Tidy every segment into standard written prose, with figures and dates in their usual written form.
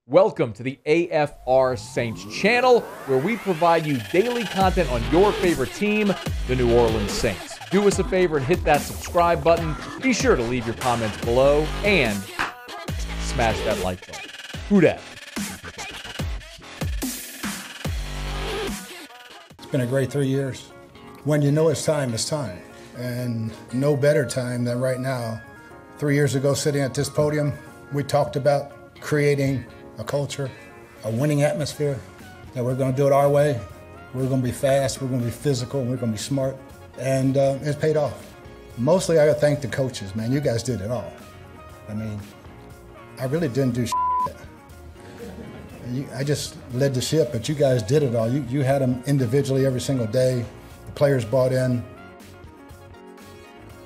Welcome to the AFR Saints channel, where we provide you daily content on your favorite team, the New Orleans Saints. Do us a favor and hit that subscribe button. Be sure to leave your comments below and smash that like button. Who dat? It's been a great 3 years. When you know it's time, it's time. And no better time than right now. 3 years ago, sitting at this podium, we talked about creating a culture, a winning atmosphere, that we're going to do it our way. We're going to be fast, we're going to be physical, and we're going to be smart. And it's paid off. Mostly I got to thank the coaches, man. You guys did it all. I mean, I really didn't do shit. I just led the ship, but you guys did it all. You had them individually every single day. The players bought in.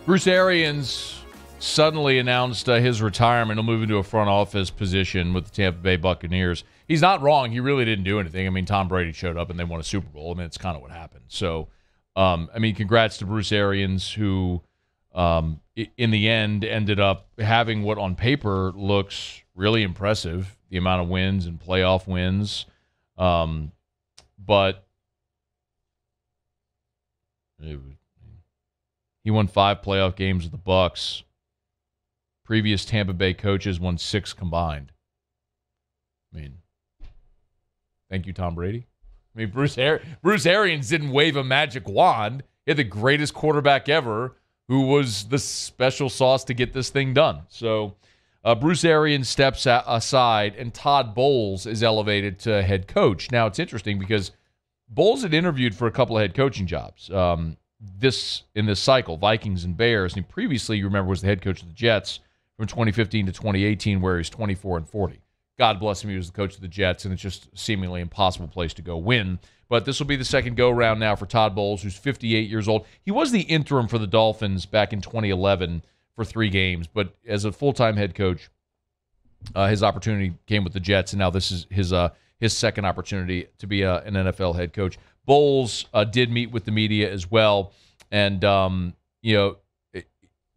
Bruce Arians suddenly announced his retirement. He'll move into a front office position with the Tampa Bay Buccaneers. He's not wrong. He really didn't do anything. I mean, Tom Brady showed up and they won a Super Bowl. I mean, it's kind of what happened. So, congrats to Bruce Arians, who in the end ended up having what on paper looks really impressive, the amount of wins and playoff wins. But he won 5 playoff games with the Bucs. Previous Tampa Bay coaches won 6 combined. I mean, thank you, Tom Brady. I mean, Bruce Arians didn't wave a magic wand. He had the greatest quarterback ever, who was the special sauce to get this thing done. So Bruce Arians steps aside, and Todd Bowles is elevated to head coach. Now, it's interesting because Bowles had interviewed for a couple of head coaching jobs in this cycle, Vikings and Bears. And previously, you remember, was the head coach of the Jets from 2015 to 2018, where he's 24-40. God bless him, he was the coach of the Jets, and it's just seemingly impossible place to go win. But this will be the second go-round now for Todd Bowles, who's 58 years old. He was the interim for the Dolphins back in 2011 for 3 games, but as a full-time head coach, his opportunity came with the Jets, and now this is his second opportunity to be an NFL head coach. Bowles did meet with the media as well, and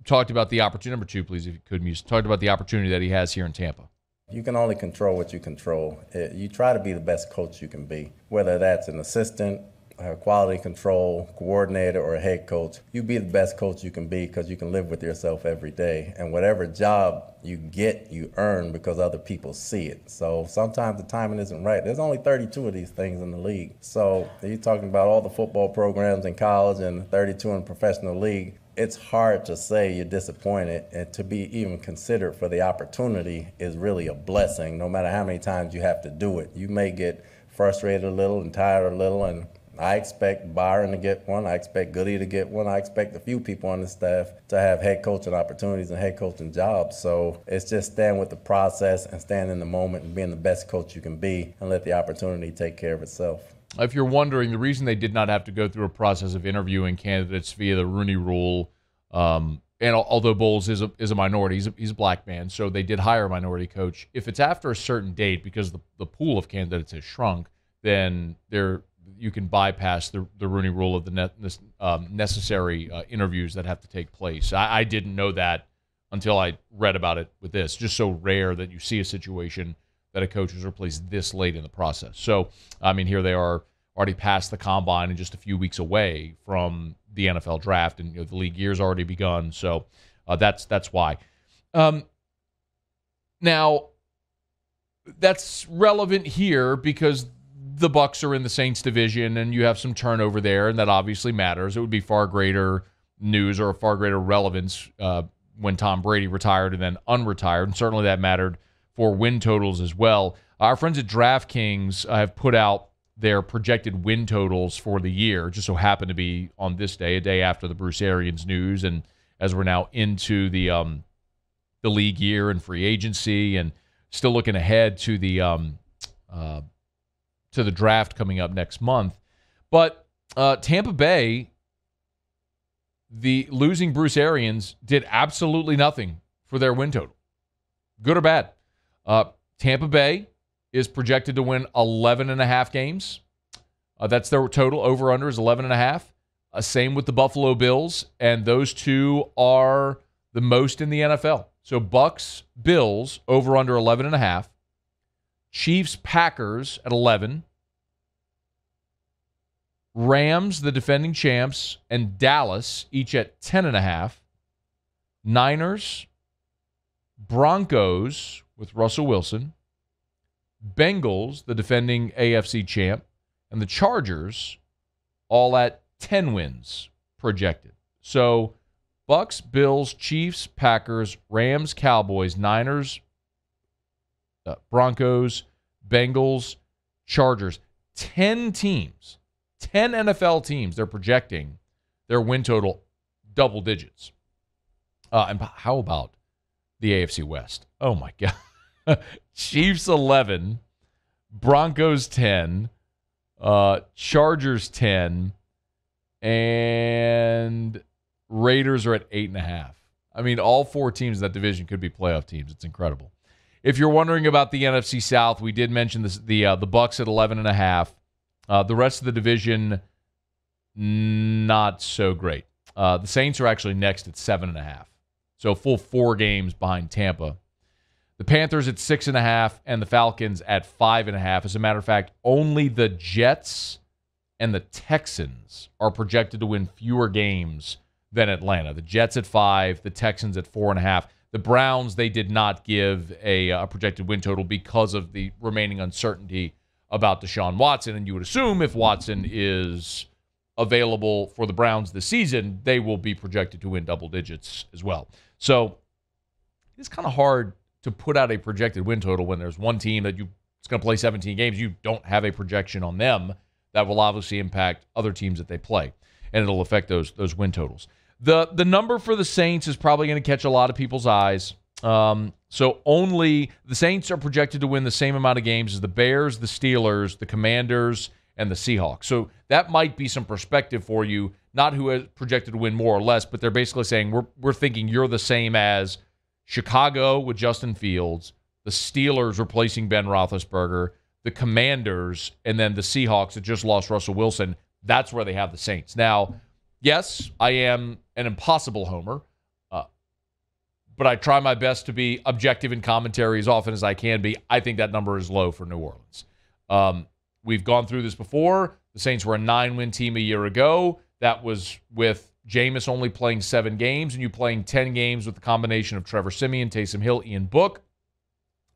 talked about the opportunity. Number 2, please, if you could, Muse. Talked about the opportunity that he has here in Tampa. You can only control what you control. You try to be the best coach you can be, whether that's an assistant, a quality control coordinator, or a head coach. You be the best coach you can be because you can live with yourself every day. And whatever job you get, you earn because other people see it. So sometimes the timing isn't right. There's only 32 of these things in the league. So you're talking about all the football programs in college and 32 in the professional league. It's hard to say you're disappointed, and to be even considered for the opportunity is really a blessing, no matter how many times you have to do it. You may get frustrated a little and tired a little, and I expect Byron to get one. I expect Goody to get one. I expect a few people on the staff to have head coaching opportunities and head coaching jobs. So it's just staying with the process and staying in the moment and being the best coach you can be and let the opportunity take care of itself. If you're wondering, the reason they did not have to go through a process of interviewing candidates via the Rooney Rule, and although Bowles is a minority, he's a black man, so they did hire a minority coach. If it's after a certain date, because the pool of candidates has shrunk, then you can bypass the Rooney Rule of the necessary interviews that have to take place. I didn't know that until I read about it with this. Just so rare that you see a situation that a coach was replaced this late in the process. So, I mean, here they are already past the combine and just a few weeks away from the NFL draft, and the league year's already begun. So that's why. Now, that's relevant here because the Bucs are in the Saints division, and you have some turnover there, and that obviously matters. It would be far greater news or a far greater relevance when Tom Brady retired and then unretired, and certainly that mattered for win totals as well. Our friends at DraftKings have put out their projected win totals for the year, just so happened to be on this day, a day after the Bruce Arians news, and as we're now into the league year and free agency, and still looking ahead to the draft coming up next month. But Tampa Bay, the losing Bruce Arians, did absolutely nothing for their win total, good or bad. Tampa Bay is projected to win 11.5 games. That's their total. Over-under is 11.5. Same with the Buffalo Bills, and those two are the most in the NFL. So Bucs, Bills, over-under 11.5. Chiefs, Packers at 11. Rams, the defending champs, and Dallas, each at 10.5. Niners, Broncos with Russell Wilson. Bengals, the defending AFC champ, and the Chargers, all at 10 wins projected. So, Bucs, Bills, Chiefs, Packers, Rams, Cowboys, Niners, Broncos, Bengals, Chargers. 10 teams, 10 NFL teams, they're projecting their win total double digits. And how about the AFC West? Oh, my God. Chiefs 11, Broncos 10, Chargers 10, and Raiders are at 8.5. I mean, all 4 teams in that division could be playoff teams. It's incredible. If you're wondering about the NFC South, we did mention this, the Bucs at 11.5. The rest of the division, not so great. The Saints are actually next at 7.5. So full 4 games behind Tampa. The Panthers at 6.5 and the Falcons at 5.5. As a matter of fact, only the Jets and the Texans are projected to win fewer games than Atlanta. The Jets at 5, the Texans at 4.5. The Browns, they did not give a projected win total because of the remaining uncertainty about Deshaun Watson. And you would assume if Watson is available for the Browns this season, they will be projected to win double digits as well. So it's kind of hard to put out a projected win total when there's one team that it's going to play 17 games. You don't have a projection on them. That will obviously impact other teams that they play, and it'll affect those win totals. The number for the Saints is probably going to catch a lot of people's eyes. So only the Saints are projected to win the same amount of games as the Bears, the Steelers, the Commanders, and the Seahawks. So that might be some perspective for you, not who is projected to win more or less, but they're basically saying we're thinking you're the same as Chicago with Justin Fields, the Steelers replacing Ben Roethlisberger, the Commanders, and then the Seahawks that just lost Russell Wilson. That's where they have the Saints. Now, yes, I am an impossible homer, but I try my best to be objective in commentary as often as I can be. I think that number is low for New Orleans. We've gone through this before. The Saints were a 9-win team a year ago. That was with Jameis only playing 7 games and you playing 10 games with the combination of Trevor Siemian, Taysom Hill, Ian Book.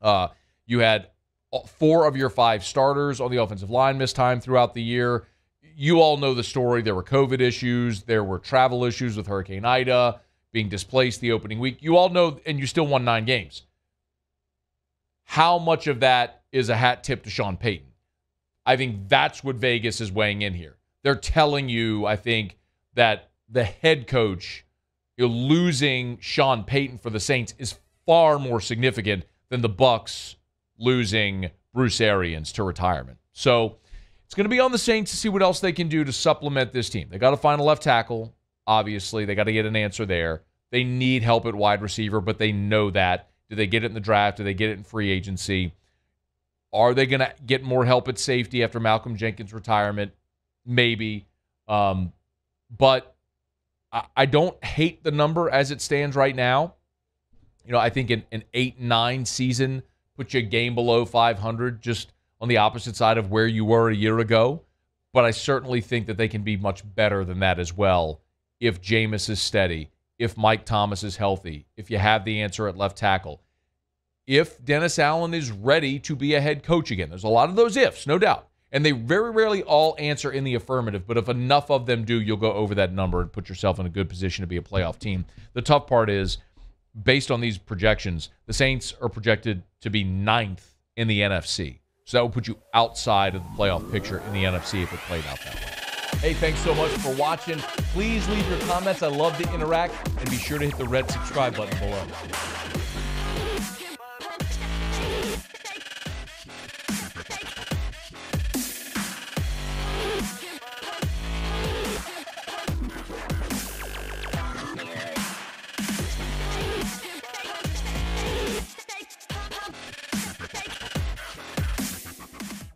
You had 4 of your 5 starters on the offensive line miss time throughout the year. You all know the story. There were COVID issues. There were travel issues with Hurricane Ida, being displaced the opening week. You all know, and you still won 9 games. How much of that is a hat tip to Sean Payton? I think that's what Vegas is weighing in here. They're telling you, I think, that the head coach losing Sean Payton for the Saints is far more significant than the Bucs losing Bruce Arians to retirement. So it's going to be on the Saints to see what else they can do to supplement this team. They got to find a left tackle, obviously. They got to get an answer there. They need help at wide receiver, but they know that. Do they get it in the draft? Do they get it in free agency? Are they going to get more help at safety after Malcolm Jenkins' retirement? Maybe. But I don't hate the number as it stands right now. You know, I think an 8-9 season puts you a game below 500, just on the opposite side of where you were a year ago. But I certainly think that they can be much better than that as well if Jameis is steady, if Mike Thomas is healthy, if you have the answer at left tackle, if Dennis Allen is ready to be a head coach again. There's a lot of those ifs, no doubt. And they very rarely all answer in the affirmative, but if enough of them do, you'll go over that number and put yourself in a good position to be a playoff team. The tough part is, based on these projections, the Saints are projected to be 9th in the NFC. So that will put you outside of the playoff picture in the NFC if it played out that way. Hey, thanks so much for watching. Please leave your comments. I love to interact. And be sure to hit the red subscribe button below.